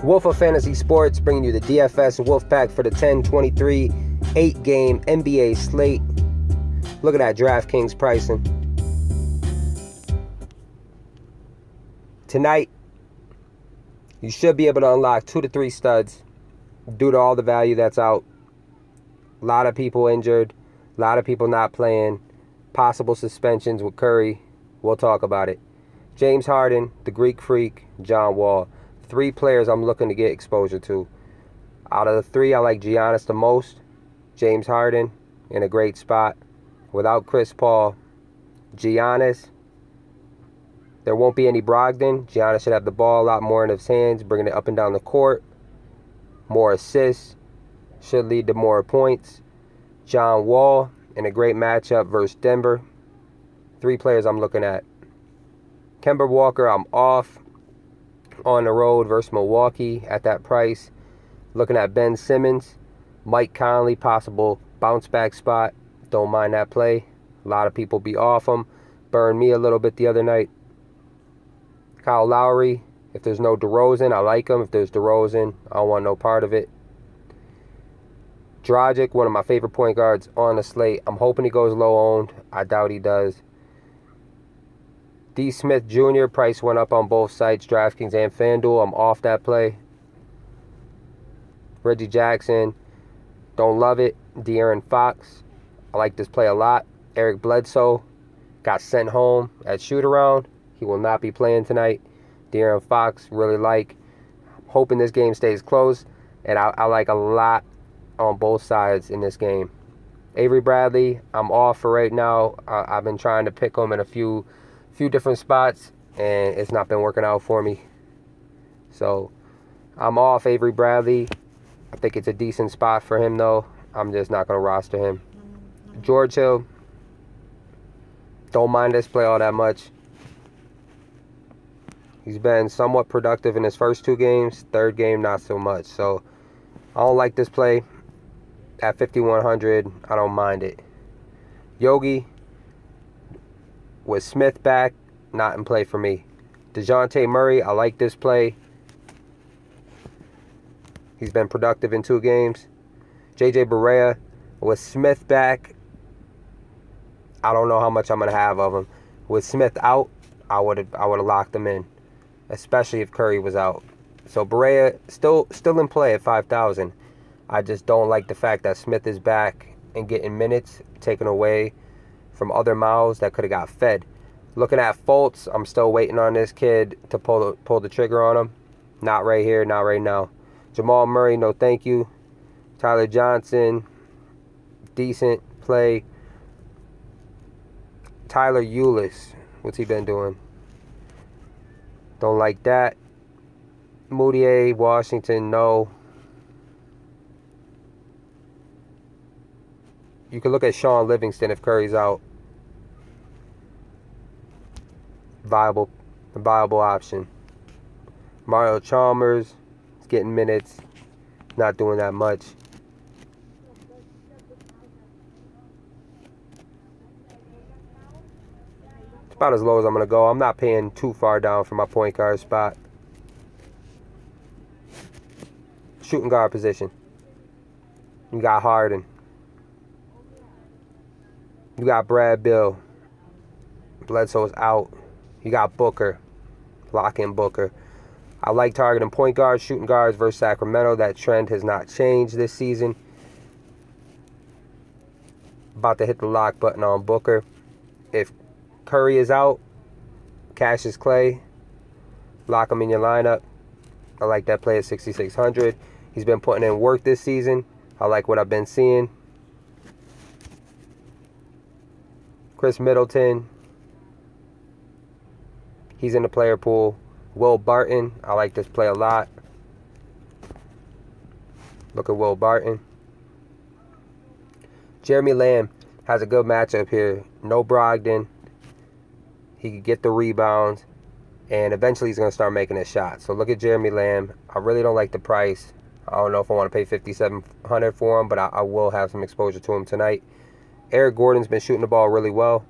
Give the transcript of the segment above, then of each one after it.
Wolf of Fantasy Sports bringing you the DFS Wolfpack for the 10-23 8-game NBA slate. Look at that Draftkings pricing. Tonight, you should be able to unlock 2 to 3 studs due to all the value that's out. A lot of people injured, a lot of people not playing, possible suspensions with Curry. We'll talk about it. James Harden, the Greek Freak, John Wall. 3 players I'm looking to get exposure to. Out of the 3, I like Giannis the most. James Harden in a great spot. Without Chris Paul, Giannis, there won't be any Brogdon. Giannis should have the ball a lot more in his hands, bringing it up and down the court. More assists. Should lead to more points. John Wall in a great matchup versus Denver. 3 players I'm looking at. Kemba Walker, I'm off. On the road versus Milwaukee at that price. Looking at Ben Simmons. Mike Conley, possible bounce back spot. Don't mind that play. A lot of people be off him. Burned me a little bit the other night. Kyle Lowry. If there's no DeRozan, I like him. If there's DeRozan, I don't want no part of it. Dragic, one of my favorite point guards on the slate. I'm hoping he goes low owned. I doubt he does. D. Smith Jr. price went up on both sites, Draftkings and Fanduel. I'm off that play. Reggie Jackson, don't love it. De'Aaron Fox, I like this play a lot. Eric Bledsoe got sent home at shoot-around. He will not be playing tonight. De'Aaron Fox, really like. Hoping this game stays close. And I like a lot on both sides in this game. Avery Bradley, I'm off for right now. I've been trying to pick him in a few different spots, and it's not been working out for me. So I'm off Avery Bradley. I think it's a decent spot for him, though. I'm just not going to roster him. George Hill, don't mind this play all that much. He's been somewhat productive in his first 2 games. Third game, not so much. So I don't like this play. At 5,100, I don't mind it. Yogi, with Smith back, not in play for me. DeJounte Murray, I like this play. He's been productive in 2 games. JJ Barea, with Smith back, I don't know how much I'm going to have of him. With Smith out, I would have locked him in, especially if Curry was out. So Barea still in play at 5,000. I just don't like the fact that Smith is back and getting minutes taken away from other mouths that could have got fed. Looking at Fultz, I'm still waiting on this kid to pull the trigger on him. Not right here, not right now. Jamal Murray, no thank you. Tyler Johnson, decent play. Tyler Ulis, what's he been doing? Don't like that. Moutier, Washington, no. You can look at Sean Livingston if Curry's out. Viable option. Mario Chalmers is getting minutes. Not doing that much. It's about as low as I'm going to go. I'm not paying too far down for my point guard spot. Shooting guard position. You got Harden. You got Brad Bill. Bledsoe's out. You got Booker. Lock in Booker. I like targeting point guards, shooting guards versus Sacramento. That trend has not changed this season. About to hit the lock button on Booker. If Curry is out, Cassius Clay, lock him in your lineup. I like that play at 6,600. He's been putting in work this season. I like what I've been seeing. Chris Middleton, he's in the player pool. Will Barton, I like this play a lot. Look at Will Barton. Jeremy Lamb has a good matchup here. No Brogdon. He could get the rebounds, and eventually he's going to start making his shots. So look at Jeremy Lamb. I really don't like the price. I don't know if I want to pay $5,700 for him, but I will have some exposure to him tonight. Eric Gordon's been shooting the ball really well.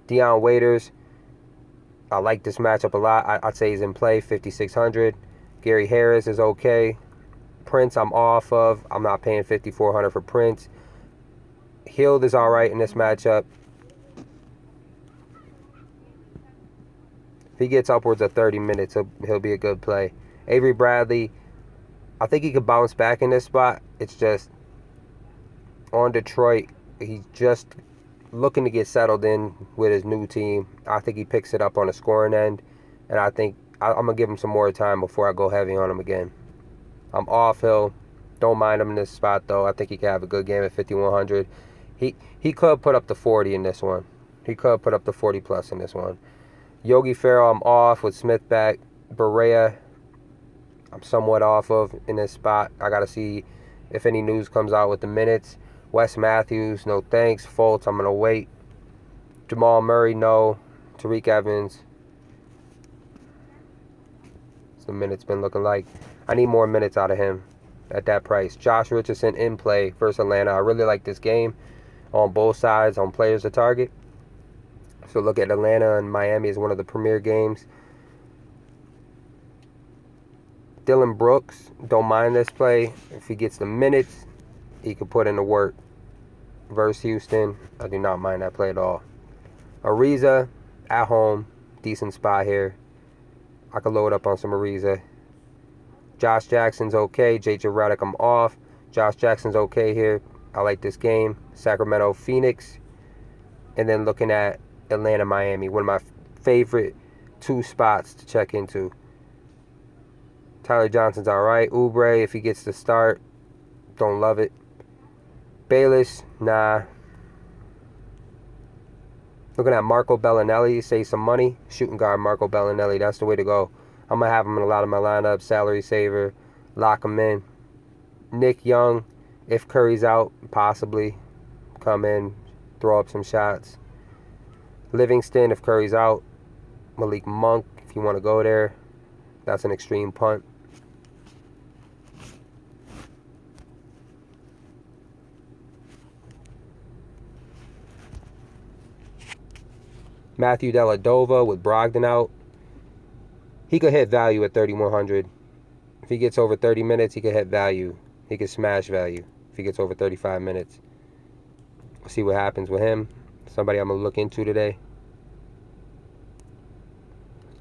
Dion Waiters, I like this matchup a lot. I'd say he's in play, 5,600. Gary Harris is okay. Prince I'm off of. I'm not paying $5,400 for Prince. Hield is all right in this matchup. If he gets upwards of 30 minutes, he'll be a good play. Avery Bradley, I think he could bounce back in this spot. It's just on Detroit, he's just looking to get settled in with his new team. I think he picks it up on the scoring end, and I think I'm going to give him some more time before I go heavy on him again. I'm off Hill. Don't mind him in this spot, though. I think he could have a good game at 5,100. He could put up the 40 in this one. He could put up the 40-plus in this one. Yogi Ferrell, I'm off with Smith back. Berea, I'm somewhat off of in this spot. I got to see if any news comes out with the minutes. Wes Matthews, no thanks. Fultz, I'm going to wait. Jamal Murray, no. Tariq Evans. What's the minutes been looking like? I need more minutes out of him at that price. Josh Richardson in play versus Atlanta. I really like this game on both sides on players to target. So look at Atlanta and Miami as one of the premier games. Dylan Brooks, don't mind this play. If he gets the minutes, he could put in the work. Versus Houston, I do not mind that play at all. Ariza, at home, decent spot here. I could load up on some Ariza. Josh Jackson's okay. JJ Redick, I'm off. Josh Jackson's okay here. I like this game. Sacramento, Phoenix. And then looking at Atlanta, Miami. One of my favorite two spots to check into. Tyler Johnson's all right. Oubre, if he gets the start, don't love it. Bayless, nah. Looking at Marco Bellinelli, save some money. Shooting guard Marco Bellinelli, that's the way to go. I'm going to have him in a lot of my lineups. Salary saver, lock him in. Nick Young, if Curry's out, possibly come in, throw up some shots. Livingston, if Curry's out. Malik Monk, if you want to go there. That's an extreme punt. Matthew Dellavedova with Brogdon out. He could hit value at 3,100. If he gets over 30 minutes, he could hit value. He could smash value if he gets over 35 minutes. We'll see what happens with him. Somebody I'm going to look into today.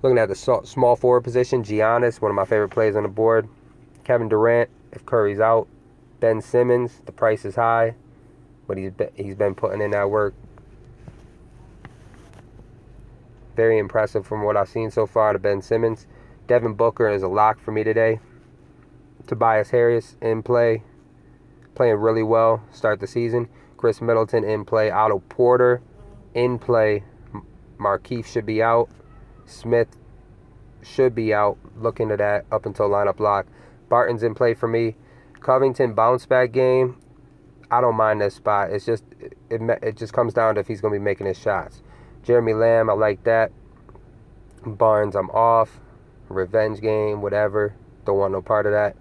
Looking at the small forward position, Giannis, one of my favorite players on the board. Kevin Durant, if Curry's out. Ben Simmons, the price is high, but he's been putting in that work. Very impressive from what I've seen so far to Ben Simmons. Devin Booker is a lock for me today. Tobias Harris in play. Playing really well. Start the season. Chris Middleton in play. Otto Porter in play. Markieff should be out. Smith should be out. Look into that up until lineup lock. Barton's in play for me. Covington bounce back game. I don't mind this spot. It's just it just comes down to if he's going to be making his shots. Jeremy Lamb, I like that. Barnes, I'm off. Revenge game, whatever. Don't want no part of that.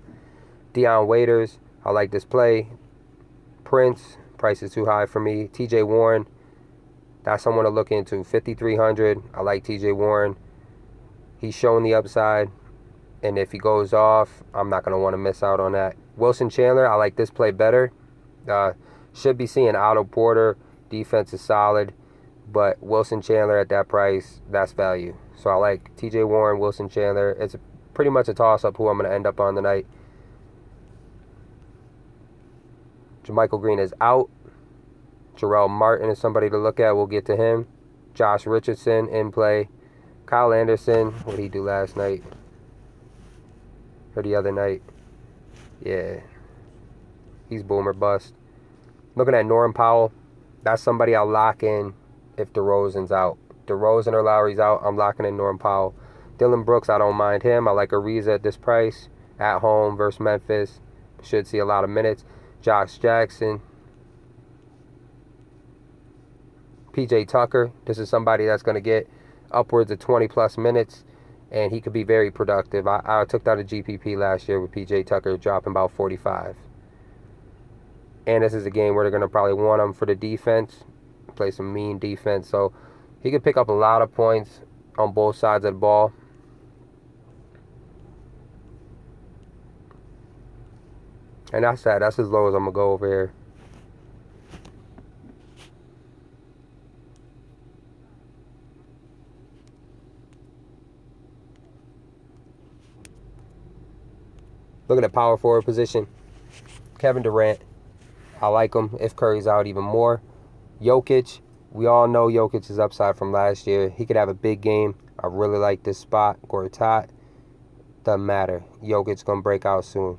Deion Waiters, I like this play. Prince, price is too high for me. TJ Warren, that's someone to look into. 5,300. I like TJ Warren. He's showing the upside. And if he goes off, I'm not going to want to miss out on that. Wilson Chandler, I like this play better. Should be seeing Otto Porter. Defense is solid. But Wilson Chandler at that price, that's value. So I like TJ Warren, Wilson Chandler. It's pretty much a toss-up who I'm going to end up on tonight. JaMychal Green is out. Jarrell Martin is somebody to look at. We'll get to him. Josh Richardson in play. Kyle Anderson, what did he do last night? Or the other night? Yeah. He's boomer bust. Looking at Norman Powell, that's somebody I'll lock in if DeRozan's out. DeRozan or Lowry's out, I'm locking in Norman Powell. Dylan Brooks, I don't mind him. I like Ariza at this price. At home versus Memphis. Should see a lot of minutes. Josh Jackson. PJ Tucker. This is somebody that's going to get upwards of 20-plus minutes, and he could be very productive. I took that a GPP last year with PJ Tucker dropping about 45. And this is a game where they're going to probably want him for the defense. Play some mean defense. So he could pick up a lot of points on both sides of the ball. And that's that. That's as low as I'm going to go over here. Look at the power forward position. Kevin Durant. I like him if Curry's out even more. Jokic. We all know Jokic is upside from last year. He could have a big game. I really like this spot. Gortat. Doesn't matter. Jokic's going to break out soon.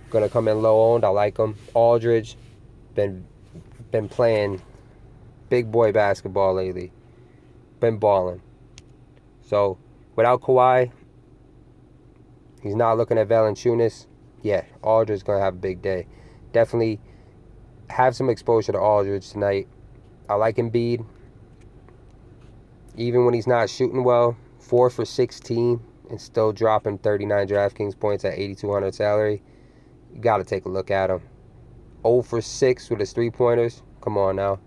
Going to come in low owned. I like him. Aldridge. Been playing big boy basketball lately. Been balling. So, without Kawhi, he's not looking at Valanciunas. Yeah, Aldridge's going to have a big day. Definitely have some exposure to Aldridge tonight. I like Embiid. Even when he's not shooting well, 4 for 16 and still dropping 39 DraftKings points at 8,200 salary. You got to take a look at him. 0 for 6 with his three-pointers. Come on now.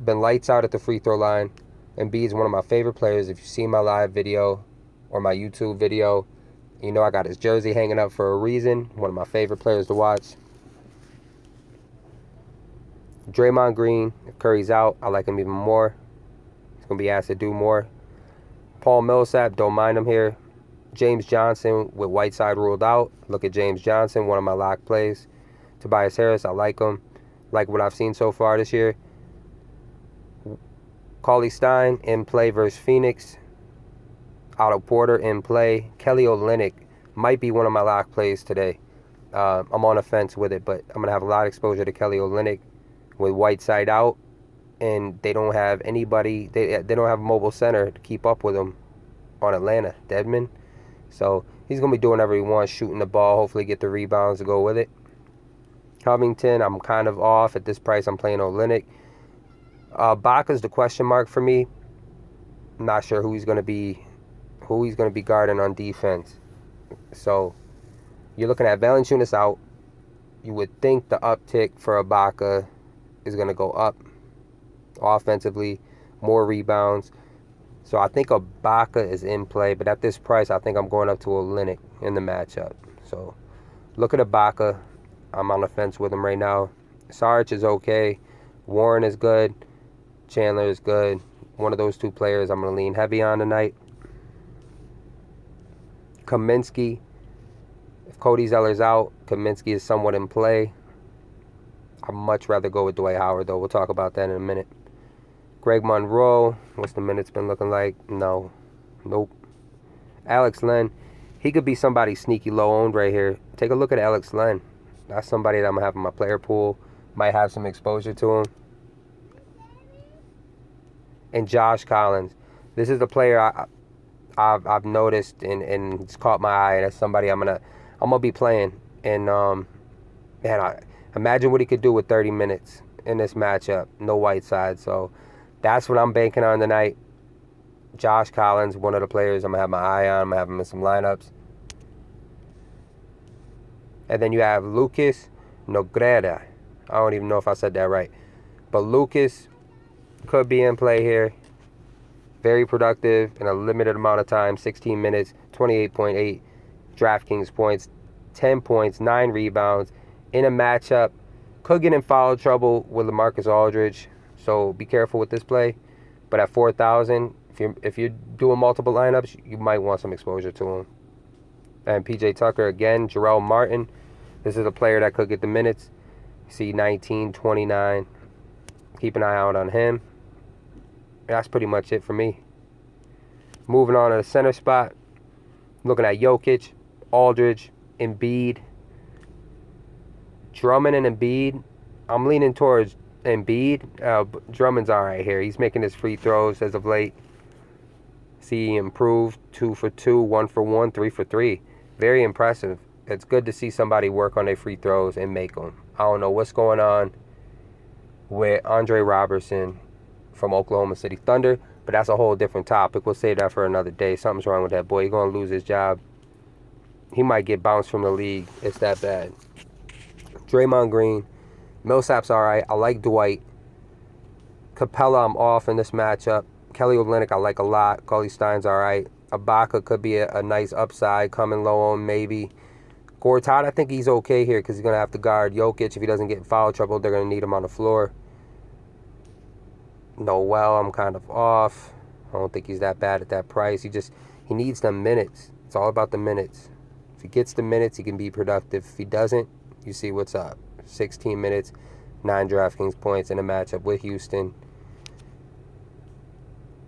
Been lights out at the free throw line. Embiid's one of my favorite players. If you've seen my live video or my YouTube video, you know I got his jersey hanging up for a reason. One of my favorite players to watch. Draymond Green, if Curry's out, I like him even more. He's going to be asked to do more. Paul Millsap, don't mind him here. James Johnson with Whiteside ruled out. Look at James Johnson, one of my lock plays. Tobias Harris, I like him. Like what I've seen so far this year. Cauley Stein in play versus Phoenix. Otto Porter in play. Kelly Olynyk might be one of my lock plays today. I'm on a fence with it, but I'm going to have a lot of exposure to Kelly Olynyk with Whiteside out. And they don't have anybody, they don't have a mobile center to keep up with him on Atlanta, Dedmon. So he's going to be doing whatever he wants, shooting the ball, hopefully get the rebounds to go with it. Covington, I'm kind of off. At this price, I'm playing Olynyk. Baca's the question mark for me. I'm not sure who he's going to be guarding on defense. So you're looking at Valanciunas out. You would think the uptick for Ibaka is going to go up offensively, more rebounds. So I think Ibaka is in play, but at this price, I think I'm going up to Olynyk in the matchup. So look at Ibaka. I'm on the fence with him right now. Sarge is okay. Warren is good. Chandler is good. One of those two players I'm going to lean heavy on tonight. Kaminsky. If Cody Zeller's out, Kaminsky is somewhat in play. I'd much rather go with Dwight Howard, though. We'll talk about that in a minute. Greg Monroe. What's the minutes been looking like? No. Nope. Alex Len. He could be somebody sneaky low-owned right here. Take a look at Alex Len. That's somebody that I'm going to have in my player pool. Might have some exposure to him. And Josh Collins. This is the player I've noticed and it's caught my eye. That's somebody I'm gonna be playing. And I imagine what he could do with 30 minutes in this matchup. No Whiteside. So that's what I'm banking on tonight. Josh Collins, one of the players I'm gonna have my eye on. I'm gonna have him in some lineups. And then you have Lucas Nogueira. I don't even know if I said that right. But Lucas could be in play here. Very productive in a limited amount of time. 16 minutes, 28.8 DraftKings points, 10 points, 9 rebounds. In a matchup, could get in foul trouble with LaMarcus Aldridge. So be careful with this play. But at 4,000, if you're doing multiple lineups, you might want some exposure to him. And PJ Tucker again, Jarrell Martin. This is a player that could get the minutes. See 19, 29. Keep an eye out on him. That's pretty much it for me. Moving on to the center spot. Looking at Jokic, Aldridge, Embiid. Drummond and Embiid. I'm leaning towards Embiid. Drummond's all right here. He's making his free throws as of late. See, he improved 2 for 2, 1 for 1, 3 for 3. Very impressive. It's good to see somebody work on their free throws and make them. I don't know what's going on with Andre Robertson from Oklahoma City Thunder, but that's a whole different topic. We'll save that for another day. Something's wrong with that boy. He's going to lose his job. He might get bounced from the league. It's that bad. Draymond Green. Millsap's all right. I like Dwight. Capella, I'm off in this matchup. Kelly Olynyk, I like a lot. Cauley Stein's all right. Ibaka could be a nice upside, coming low on maybe. Gortat, I think he's okay here because he's going to have to guard Jokic. If he doesn't get in foul trouble, they're going to need him on the floor. Noel, I'm kind of off. I don't think he's that bad at that price. He needs the minutes. It's all about the minutes. If he gets the minutes, he can be productive. If he doesn't, you see what's up. 16 minutes, 9 DraftKings points in a matchup with Houston.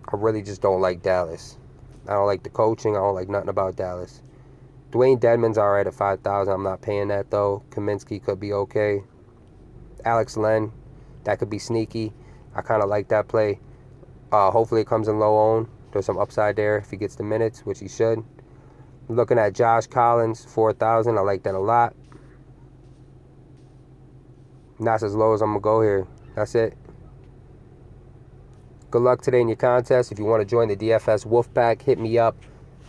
I really just don't like Dallas. I don't like the coaching. I don't like nothing about Dallas. Dwayne Dedmon's all right at 5,000. I'm not paying that, though. Kaminsky could be okay. Alex Len, that could be sneaky. I kind of like that play. Hopefully it comes in low own. There's some upside there if he gets the minutes, which he should. Looking at Josh Collins, 4,000. I like that a lot. And that's as low as I'm going to go here. That's it. Good luck today in your contest. If you want to join the DFS Wolfpack, hit me up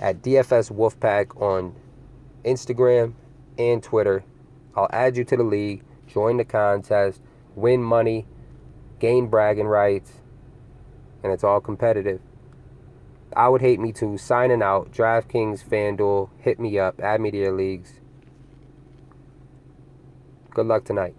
at DFS Wolfpack on Instagram and Twitter. I'll add you to the league, join the contest, win money, gain bragging rights, and it's all competitive. I would hate me too. Signing out. DraftKings, FanDuel, hit me up, add me to your leagues. Good luck tonight.